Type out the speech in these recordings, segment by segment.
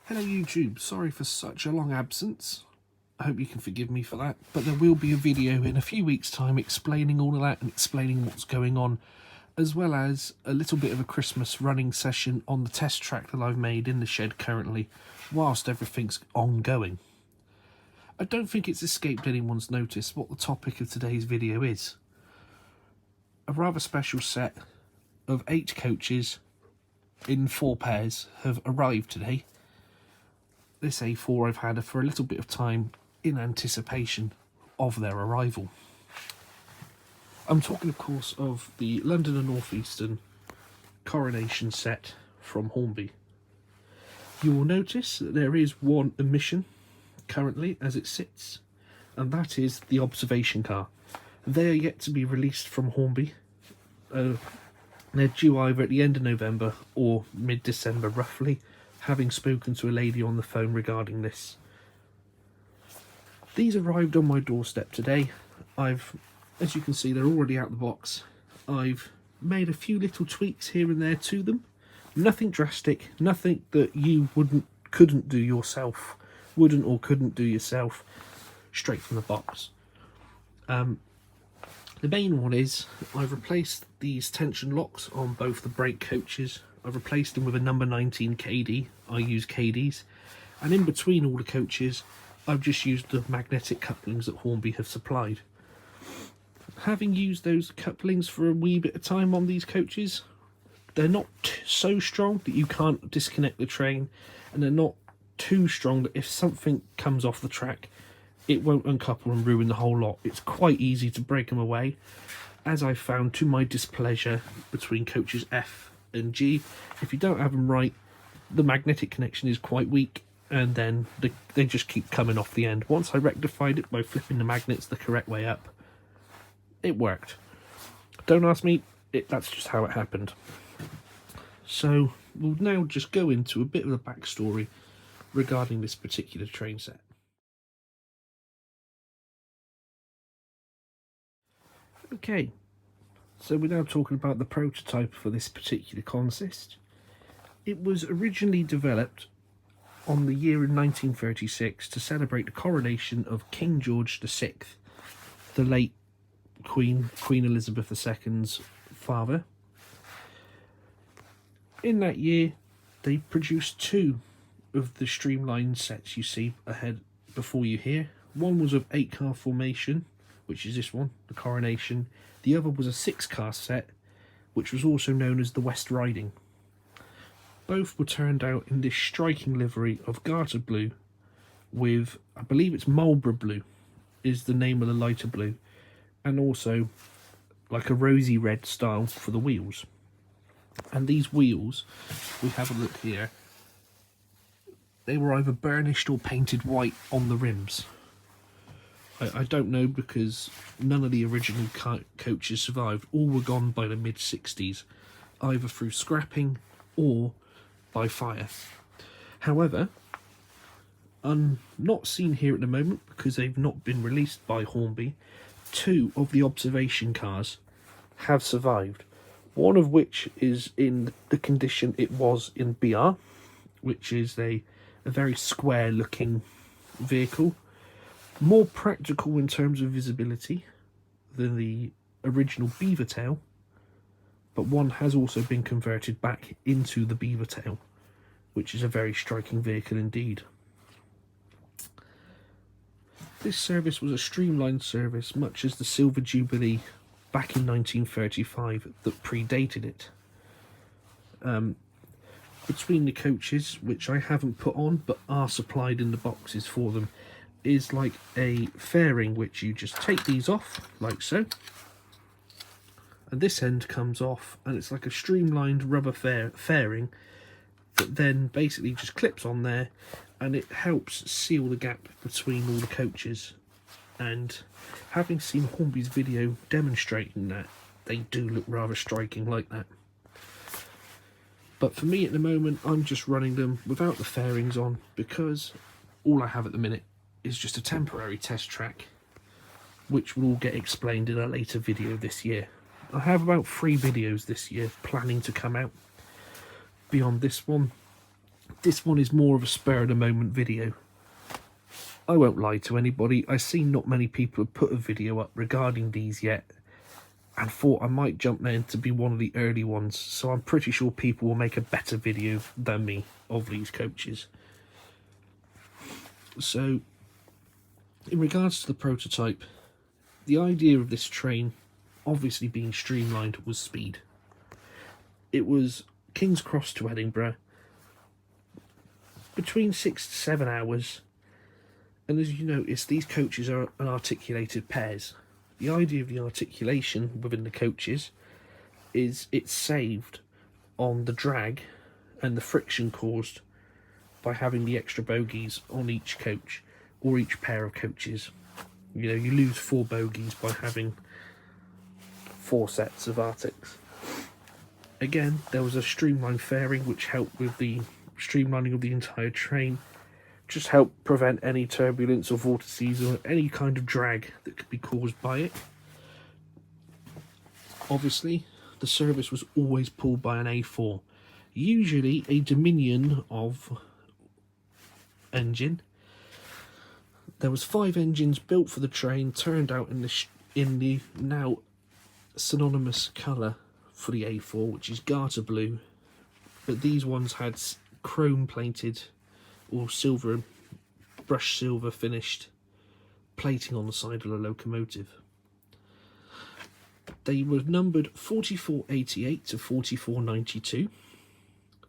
Hello YouTube, sorry for such a long absence. I hope you can forgive me for that, but there will be a video in a few weeks' time explaining all of that and explaining what's going on, as well as a little bit of a Christmas running session on the test track that I've made in the shed currently, whilst everything's ongoing. I don't think it's escaped anyone's notice what the topic of today's video is. A rather special set of 8 coaches in 4 pairs have arrived today. This A4 I've had for a little bit of time in anticipation of their arrival. I'm talking, of course, of the London and North Eastern Coronation set from Hornby. You will notice that there is one omission currently as it sits, and that is the observation car. They are yet to be released from Hornby. They're due either at the end of November or mid-December roughly, having spoken to a lady on the phone regarding this. These arrived on my doorstep today. As you can see, they're already out the box. I've made a few little tweaks here and there to them. Nothing drastic, nothing that you couldn't do yourself, wouldn't or couldn't do yourself, straight from the box. The main one is I've replaced these tension locks on both the brake coaches. I've replaced them with a number 19 KD. I use KDs. And in between all the coaches, I've just used the magnetic couplings that Hornby have supplied. Having used those couplings for a wee bit of time on these coaches, they're not so strong that you can't disconnect the train, and they're not too strong that if something comes off the track, it won't uncouple and ruin the whole lot. It's quite easy to break them away, as I found to my displeasure between coaches F and G. If you don't have them right, the magnetic connection is quite weak, and then they just keep coming off the end. Once I rectified it by flipping the magnets the correct way up, it worked. Don't ask me, that's just how it happened. So we'll now just go into a bit of the backstory regarding this particular train set. Okay, so we're now talking about the prototype for this particular consist. It was originally developed on the year in 1936 to celebrate the coronation of King George VI, the late Queen Elizabeth II's father. In that year, they produced 2 of the streamlined sets you see ahead before you here. One was of 8-car formation, which is this one, the Coronation. The other was a 6-car set, which was also known as the West Riding. Both were turned out in this striking livery of garter blue with, I believe it's Marlborough blue is the name of the lighter blue, and also like a rosy red style for the wheels. And these wheels, we have a look here, they were either burnished or painted white on the rims. I don't know, because none of the original coaches survived. All were gone by the mid-60s, either through scrapping or by fire. However, not seen here at the moment because they've not been released by Hornby, 2 of the observation cars have survived. One of which is in the condition it was in BR, which is a very square looking vehicle. More practical in terms of visibility than the original beaver tail, but one has also been converted back into the beaver tail, which is a very striking vehicle indeed. This service was a streamlined service, much as the Silver Jubilee back in 1935 that predated it. Between the coaches, which I haven't put on but are supplied in the boxes for them, is like a fairing which you just take these off like so, and this end comes off, and it's like a streamlined rubber fairing that then basically just clips on there, and it helps seal the gap between all the coaches. And having seen Hornby's video demonstrating that, they do look rather striking like that. But for me at the moment, I'm just running them without the fairings on, because all I have at the minute is just a temporary test track, which will all get explained in a later video this year. I have about 3 videos this year planning to come out beyond this one, this one is more of a spur of the moment video. I won't lie to anybody, I've seen not many people have put a video up regarding these yet, and thought I might jump in to be one of the early ones, so I'm pretty sure people will make a better video than me of these coaches. So, in regards to the prototype, the idea of this train, obviously being streamlined, was speed. It was King's Cross to Edinburgh, between 6 to 7 hours, and as you notice, these coaches are an articulated pairs. The idea of the articulation within the coaches is it's saved on the drag and the friction caused by having the extra bogies on each coach or each pair of coaches. You know, you lose 4 bogies by having 4 sets of Arctics. Again, there was a streamlined fairing which helped with the streamlining of the entire train, just help prevent any turbulence or vortices or any kind of drag that could be caused by it. Obviously, the service was always pulled by an A4, usually a Dominion of engine. There was 5 engines built for the train, turned out in the now synonymous colour for the A4, which is garter blue, but these ones had chrome plated or silver, brushed silver finished plating on the side of the locomotive. They were numbered 4488 to 4492.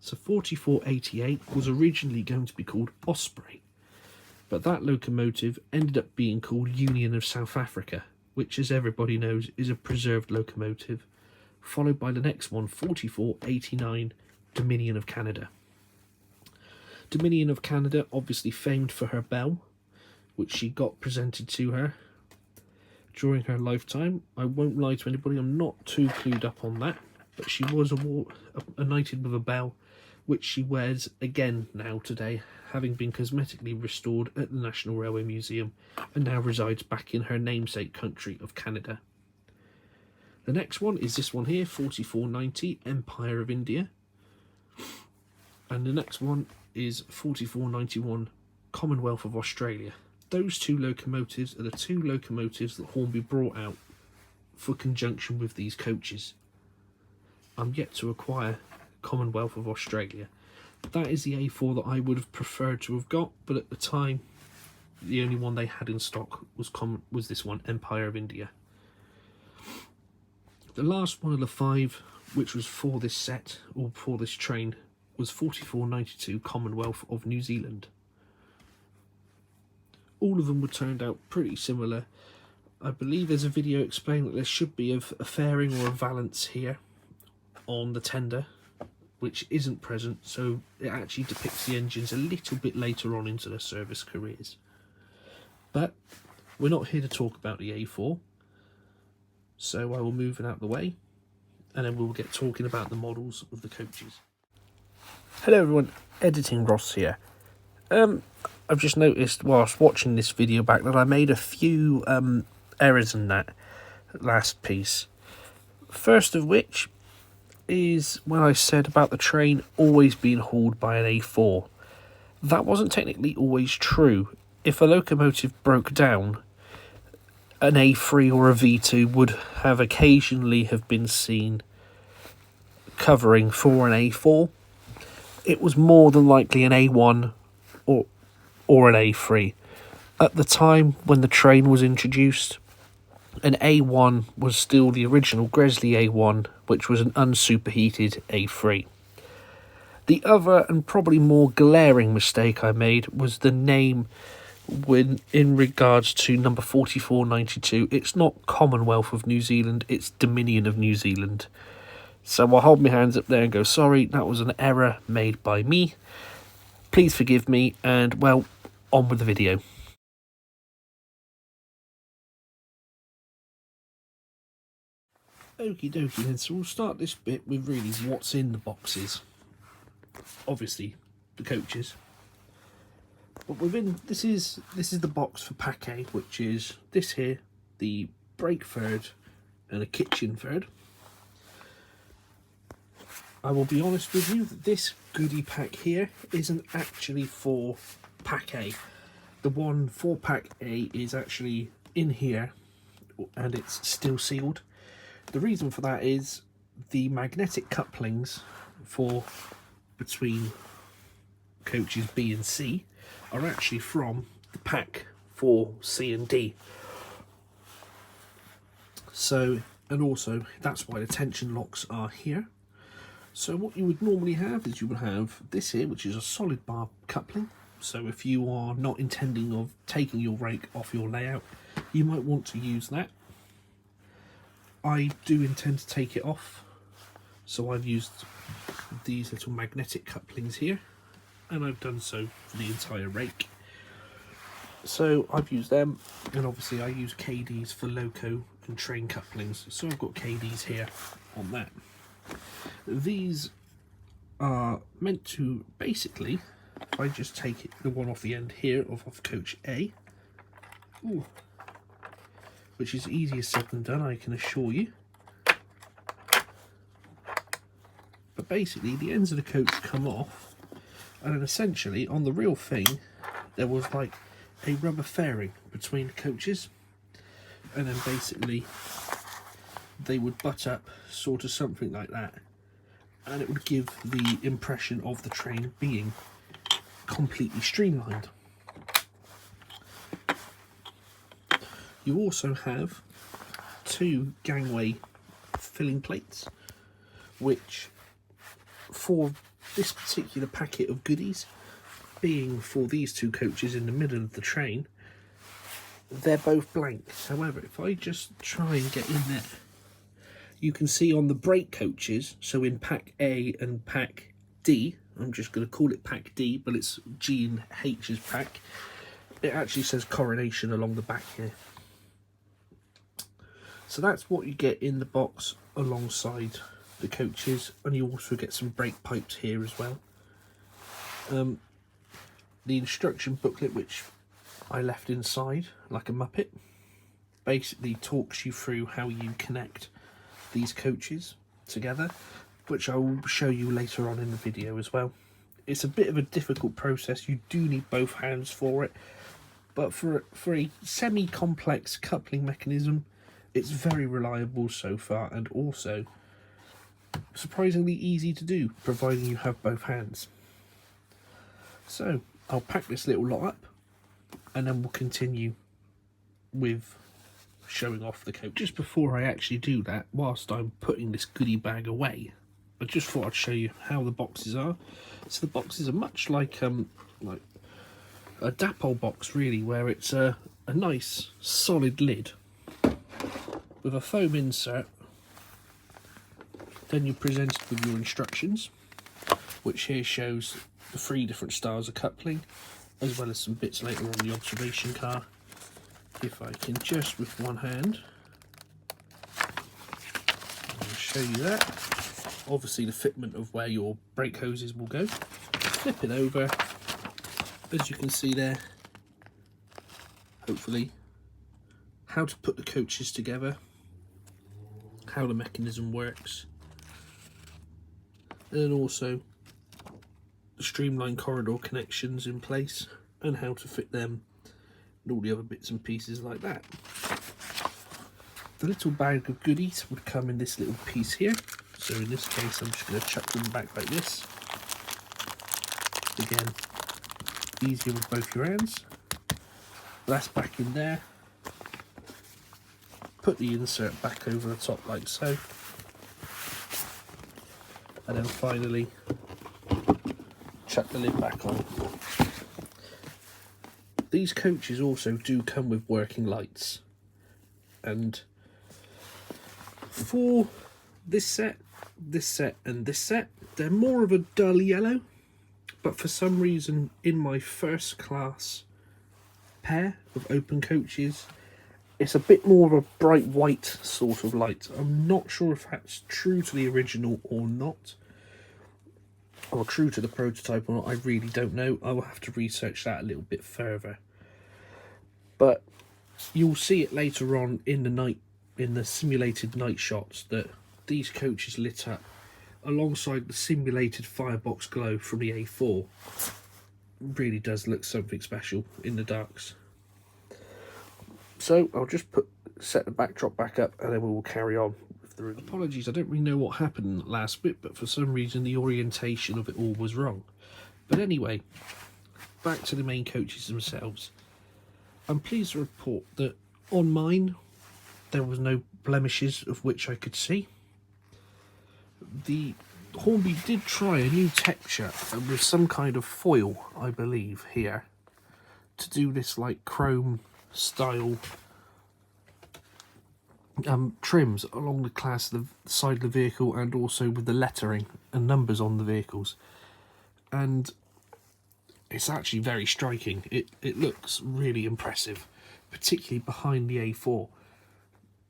So 4488 was originally going to be called Osprey, but that locomotive ended up being called Union of South Africa, which, as everybody knows, is a preserved locomotive, followed by the next one, 4489, Dominion of Canada. Dominion of Canada, obviously famed for her bell, which she got presented to her during her lifetime. I won't lie to anybody, I'm not too clued up on that, but she was knighted with a bell, which she wears again now today, having been cosmetically restored at the National Railway Museum, and now resides back in her namesake country of Canada. The next one is this one here, 4490, Empire of India. And the next one is 4491, Commonwealth of Australia. Those 2 locomotives are the 2 locomotives that Hornby brought out for conjunction with these coaches. I'm yet to acquire Commonwealth of Australia. That is the A4 that I would have preferred to have got, but at the time the only one they had in stock was this one, Empire of India. The last one of the 5, which was for this set, or for this train, was 4492, Commonwealth of New Zealand. All of them were turned out pretty similar. I believe there's a video explaining that there should be a fairing or a valance here on the tender, which isn't present, so it actually depicts the engines a little bit later on into their service careers. But we're not here to talk about the A4, so I will move it out of the way, and then we'll get talking about the models of the coaches. Hello everyone, Editing Ross here. I've just noticed whilst watching this video back that I made a few errors in that last piece. First of which is when I said about the train always being hauled by an A4. That wasn't technically always true. If a locomotive broke down, an A3 or a V2 would have occasionally have been seen covering for an A4. It was more than likely an A1 or an A3. At the time when the train was introduced, an A1 was still the original Gresley A1, which was an unsuperheated A3. The other and probably more glaring mistake I made was the name when in regards to number 4492. It's not Commonwealth of New Zealand, it's Dominion of New Zealand. So I'll hold my hands up there and go, sorry, that was an error made by me. Please forgive me, and well, on with the video. Okie dokie then, so we'll start this bit with really what's in the boxes. Obviously, the coaches. But within, this is the box for Pack A, which is this here, the brake third and a kitchen third. I will be honest with you, that this goodie pack here isn't actually for pack A. The one for pack A is actually in here and it's still sealed. The reason for that is the magnetic couplings for between coaches B and C are actually from the pack for C and D. So, and also that's why the tension locks are here. So what you would normally have is you would have this here, which is a solid bar coupling. So if you are not intending of taking your rake off your layout, you might want to use that. I do intend to take it off, so I've used these little magnetic couplings here, and I've done so for the entire rake. So I've used them, and obviously I use KDs for loco and train couplings, so I've got KDs here on that. These are meant to basically, if I just take the one off the end here of coach A, which is easier said than done, I can assure you. But basically the ends of the coach come off, and then essentially on the real thing there was like a rubber fairing between the coaches, and then basically they would butt up, sort of something like that, and it would give the impression of the train being completely streamlined. You also have two gangway filling plates, which for this particular packet of goodies, being for these two coaches in the middle of the train, they're both blank. However, if I just try and get in there, you can see on the brake coaches, so in pack A and pack D, I'm just going to call it pack D, but it's G and H's pack, it actually says Coronation along the back here. So that's what you get in the box alongside the coaches, and you also get some brake pipes here as well. The instruction booklet, which I left inside like a muppet, basically talks you through how you connect these coaches together, which I will show you later on in the video as well. It's a bit of a difficult process, you do need both hands for it, but for a semi-complex coupling mechanism, it's very reliable so far, and also surprisingly easy to do, providing you have both hands. So I'll pack this little lot up, and then we'll continue with showing off the coach. Just before I actually do that, whilst I'm putting this goodie bag away, I just thought I'd show you how the boxes are. So the boxes are much like a dapol box really, where it's a nice solid lid with a foam insert. Then you're presented with your instructions, which here shows the 3 different styles of coupling, as well as some bits later on the observation car. If I can just with one hand, I'll show you that. Obviously the fitment of where your brake hoses will go. Flip it over, as you can see there, hopefully, how to put the coaches together, how the mechanism works, and also the streamlined corridor connections in place and how to fit them and all the other bits and pieces like that. The little bag of goodies would come in this little piece here, so in this case I'm just going to chuck them back like this. Again, easier with both your hands. That's back in there. Put the insert back over the top like so, and then finally chuck the lid back on. These coaches also do come with working lights, and for this set, and this set, they're more of a dull yellow, but for some reason in my first class pair of open coaches, it's a bit more of a bright white sort of light. I'm not sure if that's true to the original or not, or true to the prototype or not. I really don't know. I will have to research that a little bit further. But you'll see it later on in the simulated night shots, that these coaches lit up alongside the simulated firebox glow from the A4, really does look something special in the darks. So I'll just set the backdrop back up and then we will carry on with the review. Apologies, I don't really know what happened in the last bit, but for some reason the orientation of it all was wrong. But anyway, back to the main coaches themselves. I'm pleased to report that on mine there was no blemishes of which I could see. The Hornby did try a new texture with some kind of foil, I believe, here to do this like chrome style trims along the side of the vehicle, and also with the lettering and numbers on the vehicles, and it's actually very striking. It looks really impressive, particularly behind the A4.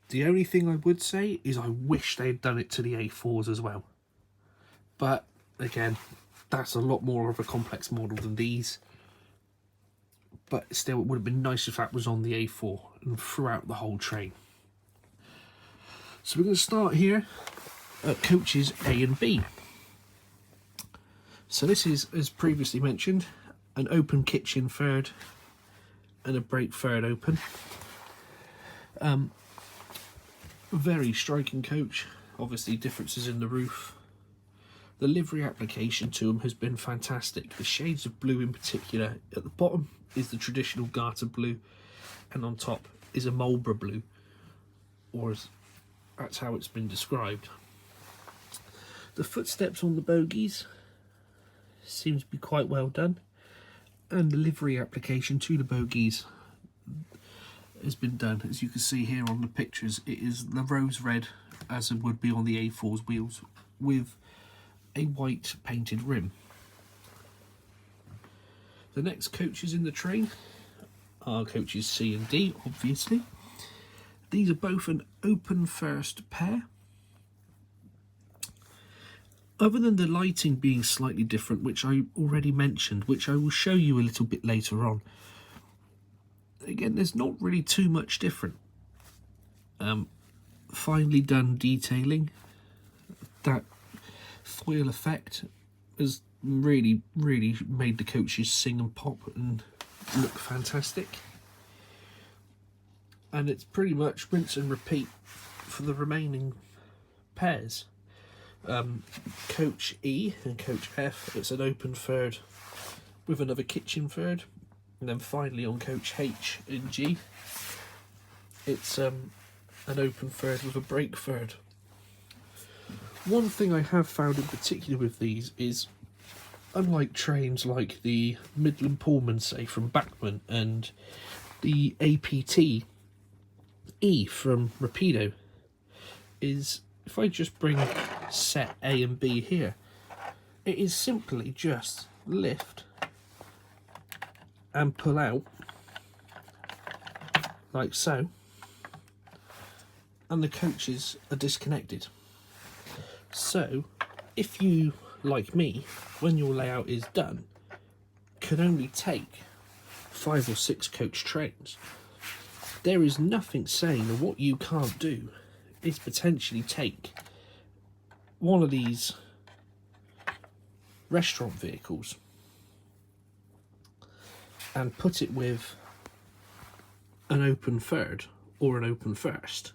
The only thing I would say is I wish they had done it to the A4s as well, but again, that's a lot more of a complex model than these. But still, it would have been nice if that was on the A4 and throughout the whole train. So we're going to start here at coaches A and B. So this is, as previously mentioned, an open kitchen third and a brake third open. Very striking coach. Obviously differences in the roof. The livery application to them has been fantastic. The shades of blue in particular. At the bottom is the traditional garter blue, and on top is a Marlborough blue, or that's how it's been described. The footsteps on the bogies seems to be quite well done, and the livery application to the bogies has been done. As you can see here on the pictures, it is the rose red as it would be on the A4's wheels, with a white painted rim. The next coaches in the train are coaches C and D, obviously. These are both an open first pair. Other than the lighting being slightly different, which I already mentioned, which I will show you a little bit later on, again, there's not really too much different. Finely done detailing. That foil effect has really made the coaches sing and pop and look fantastic, and it's pretty much rinse and repeat for the remaining pairs. Coach E and coach F, it's an open third with another kitchen third, and then finally on coach H and G, it's an open third with a brake third. One thing I have found in particular with these is, unlike trains like the Midland Pullman, say, from Bachmann, and the APT E from Rapido, is if I just bring set A and B here, it is simply just lift and pull out like so, and the coaches are disconnected. So if you, like me, when your layout is done, can only take 5 or 6 coach trains, there is nothing saying that what you can't do is potentially take one of these restaurant vehicles and put it with an open third or an open first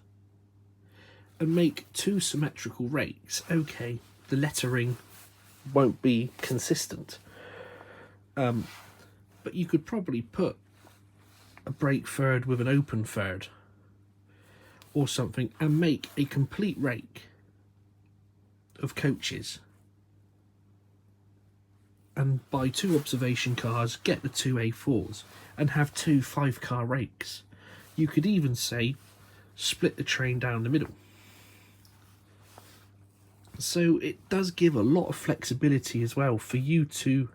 and make 2 symmetrical rakes. Okay, the lettering won't be consistent, but you could probably put a brake third with an open third or something and make a complete rake of coaches, and buy 2 observation cars, get the 2 A4s and have 2 5-car rakes. You could even say split the train down the middle. So it does give a lot of flexibility as well for you to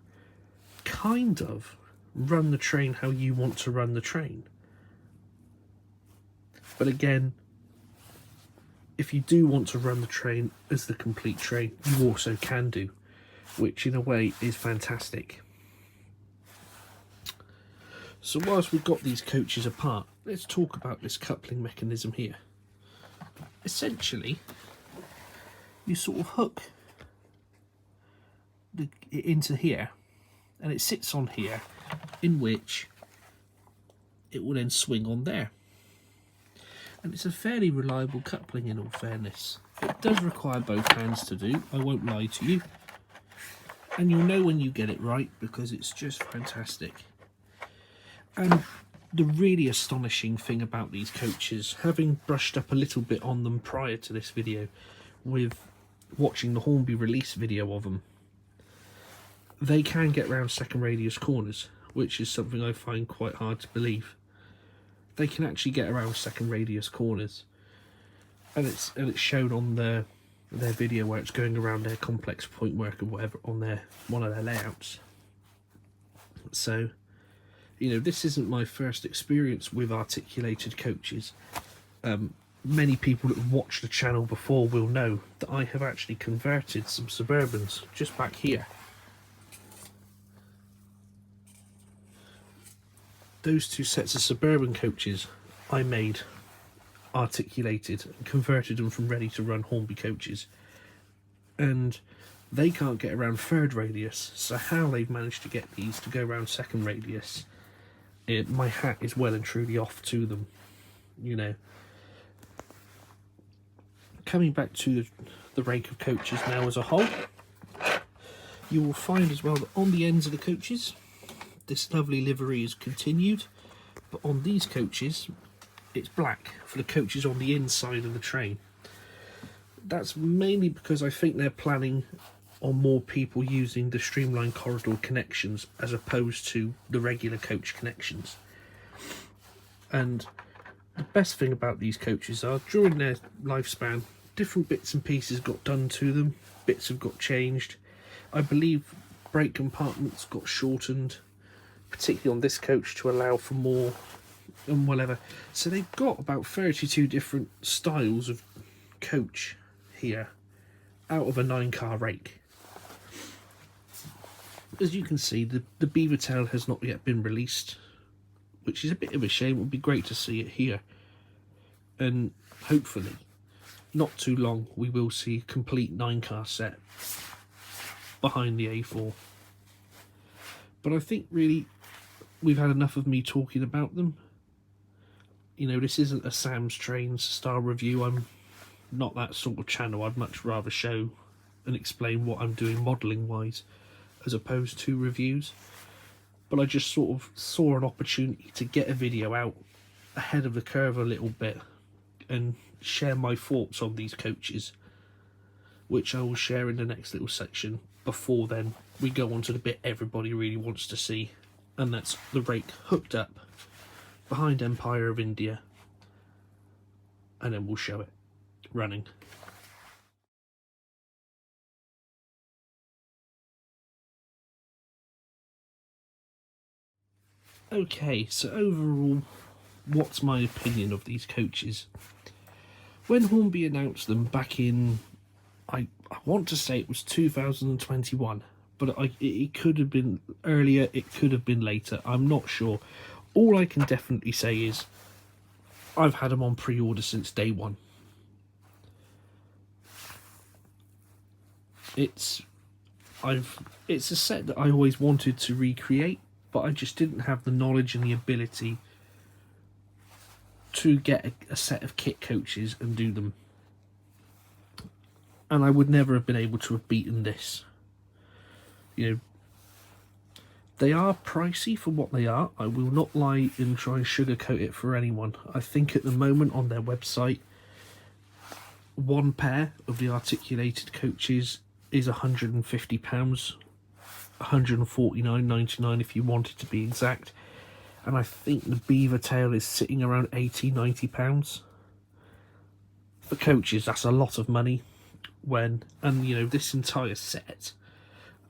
kind of run the train how you want to run the train. But again, if you do want to run the train as the complete train, you also can do, which in a way is fantastic. So whilst we've got these coaches apart, let's talk about this coupling mechanism here. Essentially, you sort of hook it into here, and it sits on here, in which it will then swing on there. And it's a fairly reliable coupling, in all fairness. It does require both hands to do, I won't lie to you. And you'll know when you get it right, because it's just fantastic. And the really astonishing thing about these coaches, having brushed up a little bit on them prior to this video, with watching the Hornby release video of them, they can get round second radius corners, which is something I find quite hard to believe. They can actually get around second radius corners, and it's shown on their video where it's going around their complex point work or whatever on one of their layouts. So, you know, this isn't my first experience with articulated coaches. Many people that have watched the channel before will know that I have actually converted some Suburbans just back here. Those two sets of Suburban coaches I made articulated and converted them from ready to run Hornby coaches, and they can't get around third radius, so how they've managed to get these to go around second radius, my hat is well and truly off to them. You know, coming back to the rake of coaches now as a whole, you will find as well that on the ends of the coaches this lovely livery is continued, but on these coaches it's black for the coaches on the inside of the train. That's mainly because I think they're planning on more people using the streamlined corridor connections as opposed to the regular coach connections. And the best thing about these coaches are, during their lifespan, different bits and pieces got done to them, bits have got changed. I believe brake compartments got shortened, particularly on this coach, to allow for more and whatever. So they've got about 32 different styles of coach here out of a 9-car rake. As you can see, the beaver tail has not yet been released, which is a bit of a shame. It would be great to see it here, and hopefully not too long we will see a complete 9-car set behind the A4. But I think really we've had enough of me talking about them. You know, this isn't a Sam's Trains style review. I'm not that sort of channel. I'd much rather show and explain what I'm doing modelling wise as opposed to reviews. But I just sort of saw an opportunity to get a video out ahead of the curve a little bit and share my thoughts on these coaches, which I will share in the next little section. Before then, we go on to the bit everybody really wants to see, and that's the rake hooked up behind Empire of India, and then we'll show it running. Okay, so overall, what's my opinion of these coaches? When Hornby announced them back in, I want to say it was 2021, but it could have been earlier, it could have been later, I'm not sure. All I can definitely say is I've had them on pre-order since day one. It's a set that I always wanted to recreate, but I just didn't have the knowledge and the ability to get a set of kit coaches and do them. And I would never have been able to have beaten this. You know, they are pricey for what they are. I will not lie and try and sugarcoat it for anyone. I think at the moment on their website, one pair of the articulated coaches is £150, £149.99 if you wanted to be exact. And I think the beaver tail is sitting around £80-90. For coaches, that's a lot of money. And you know, this entire set,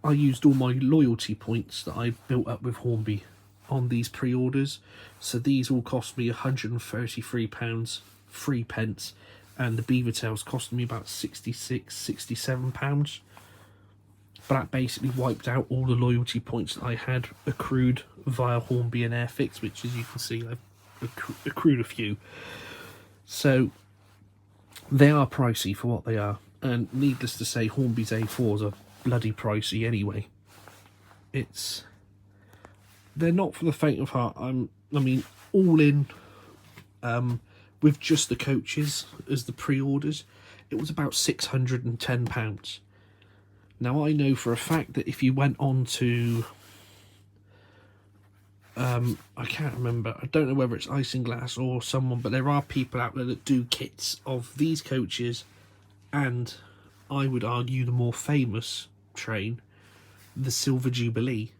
I used all my loyalty points that I built up with Hornby on these pre-orders. So these all cost me £133, 3 pence, and the beaver tails cost me about £66-67. But that basically wiped out all the loyalty points that I had accrued via Hornby and Airfix, which, as you can see, I've accrued a few. So they are pricey for what they are, and needless to say, Hornby's A4s are bloody pricey anyway. They're not for the faint of heart. I mean, all in, with just the coaches as the pre-orders, it was about £610. Now, I know for a fact that if you went on to, I can't remember, I don't know whether it's Isinglass or someone, but there are people out there that do kits of these coaches, and I would argue the more famous train, the Silver Jubilee,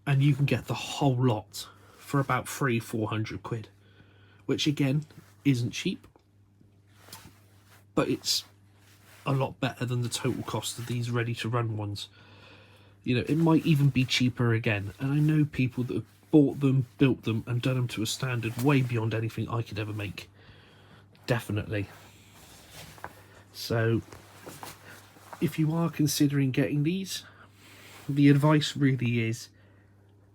and you can get the whole lot for about £300-400, which again isn't cheap, but it's a lot better than the total cost of these ready to run ones. You know, it might even be cheaper again, and I know people that have bought them, built them, and done them to a standard way beyond anything I could ever make. Definitely. So if you are considering getting these, the advice really is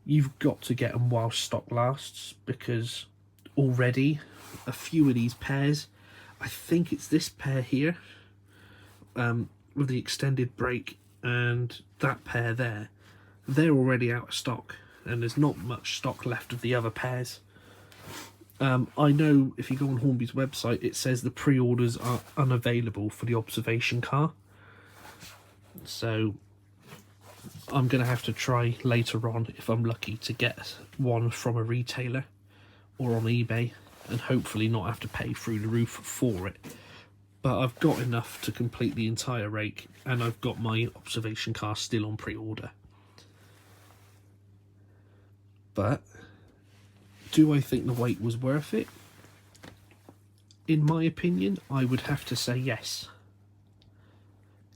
you've got to get them while stock lasts, because already a few of these pairs, I think it's this pair here, with the extended brake, and that pair there, they're already out of stock, and there's not much stock left of the other pairs. I know if you go on Hornby's website, it says the pre-orders are unavailable for the observation car, so I'm going to have to try later on, if I'm lucky, to get one from a retailer or on eBay, and hopefully not have to pay through the roof for it. But I've got enough to complete the entire rake, and I've got my observation car still on pre-order. But do I think the wait was worth it? In my opinion, I would have to say yes.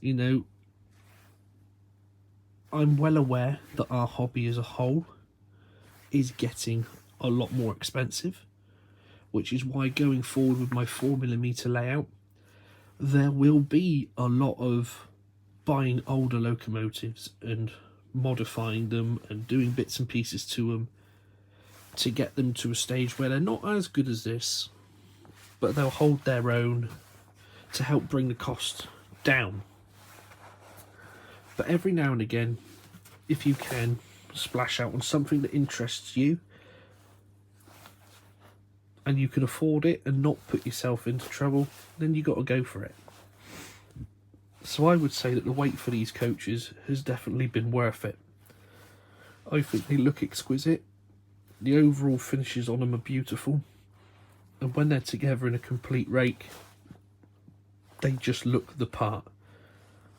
You know, I'm well aware that our hobby as a whole is getting a lot more expensive, which is why going forward with my 4mm layout, there will be a lot of buying older locomotives and modifying them and doing bits and pieces to them to get them to a stage where they're not as good as this, but they'll hold their own to help bring the cost down. But every now and again, if you can splash out on something that interests you and you can afford it and not put yourself into trouble, then you got to go for it. So I would say that the wait for these coaches has definitely been worth it. I think they look exquisite. The overall finishes on them are beautiful, and when they're together in a complete rake, they just look the part.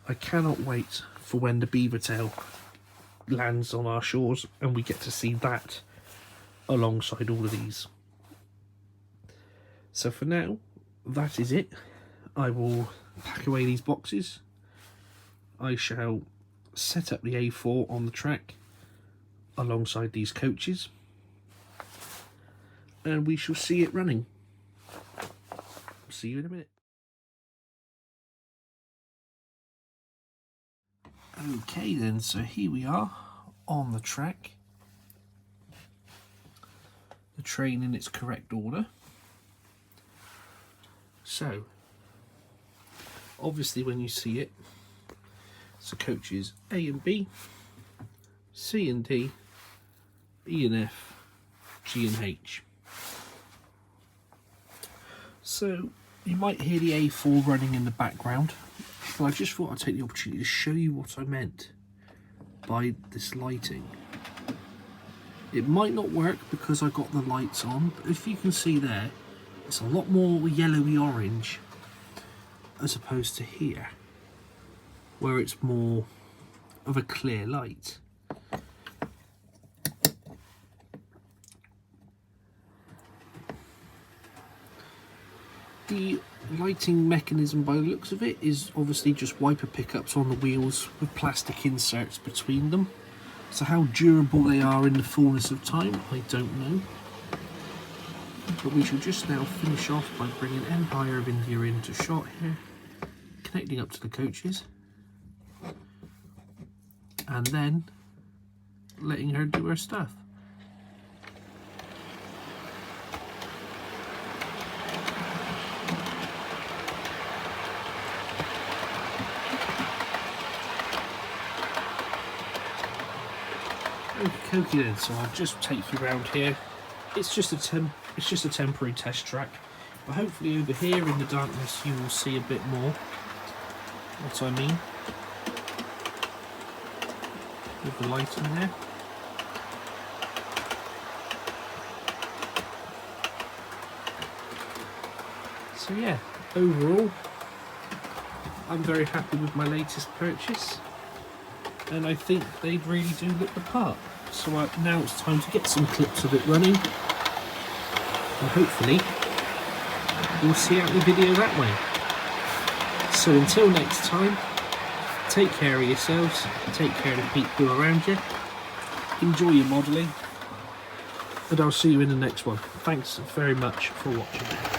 I cannot wait for when the beaver tail lands on our shores and we get to see that alongside all of these. So for now, that is it. I will pack away these boxes. I shall set up the A4 on the track alongside these coaches, and we shall see it running. See you in a minute. Okay then, so here we are on the track. The train in its correct order. So, obviously when you see it, so coaches A and B, C and D, E and F, G and H. So you might hear the A4 running in the background, but I just thought I'd take the opportunity to show you what I meant by this lighting. It might not work because I got the lights on, but if you can see there, it's a lot more yellowy orange as opposed to here, where it's more of a clear light. The lighting mechanism, by the looks of it, is obviously just wiper pickups on the wheels with plastic inserts between them. So how durable they are in the fullness of time, I don't know. But we shall just now finish off by bringing Empire of India into shot here, connecting up to the coaches, and then letting her do her stuff. Okay then, so I'll just take you around here. It's just a temporary test track, but hopefully over here in the darkness you will see a bit more what I mean with the light in there. So yeah, overall I'm very happy with my latest purchase, and I think they really do look the part. So now it's time to get some clips of it running, and hopefully you'll see out the video that way. So until next time, take care of yourselves, take care of the people around you, enjoy your modelling, and I'll see you in the next one. Thanks very much for watching.